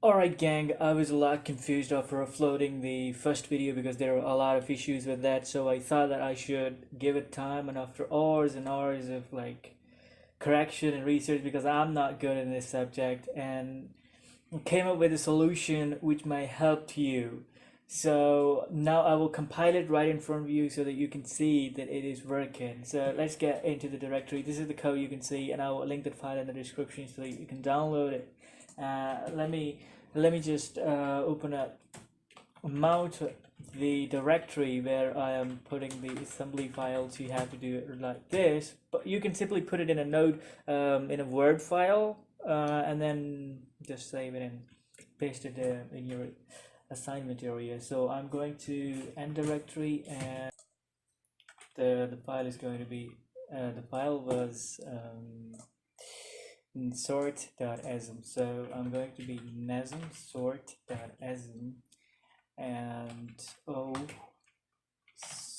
Alright gang, I was a lot confused after uploading the first video because there were a lot of issues with that, so I thought that I should give it time, and after hours and hours of correction and research, because I'm not good in this subject, and came up with a solution which might help you. So now I will compile it right in front of you so that you can see that it is working. So let's get into the directory. This is the code you can see, and I will link that file in the description so that you can download it. Let me just open up, mount the directory where I am putting the assembly files. You have to do it like this, but you can simply put it in a node, in a Word file, and then just save it and paste it in your assignment area. So I'm going to end directory, and the file is going to be the file was sort.asm. So I'm going to be nasm sort.asm and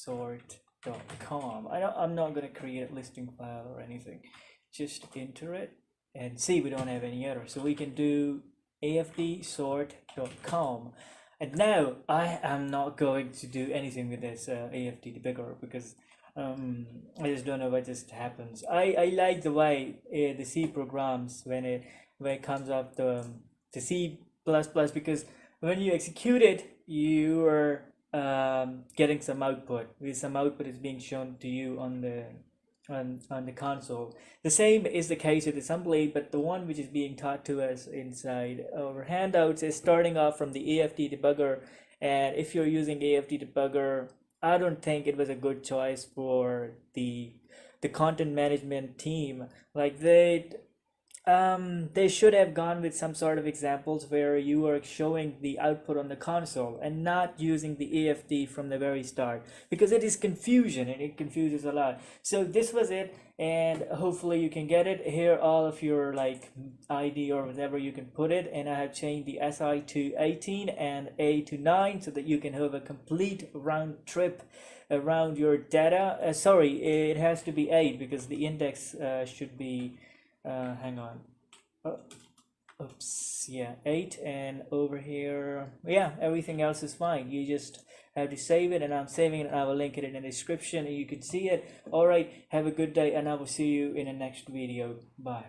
sort.com. I'm not going to create a listing file or anything. Just enter it and see we don't have any error. So we can do afd sort.com. And now I am not going to do anything with this afd debugger because I just don't know what just happens. I like the way the C programs when it comes up the C++, because when you execute it, you are getting some output. Some output is being shown to you on the console. The same is the case with assembly, but the one which is being taught to us inside our handouts is starting off from the AFD debugger. And if you're using AFD debugger, I don't think it was a good choice for the content management team. Like they should have gone with some sort of examples where you are showing the output on the console and not using the AFD from the very start, because it is confusion and it confuses a lot. So this was it, and hopefully you can get it here. All of your ID or whatever you can put it, and I have changed the SI to 18 and A to 9 so that you can have a complete round trip around your data. Sorry, it has to be 8 because the index should be hang on. Oh, oops, yeah, 8, and over here, yeah, everything else is fine. You just have to save it, and I'm saving it, and I will link it in the description and you can see it. All right, have a good day, and I will see you in the next video. Bye.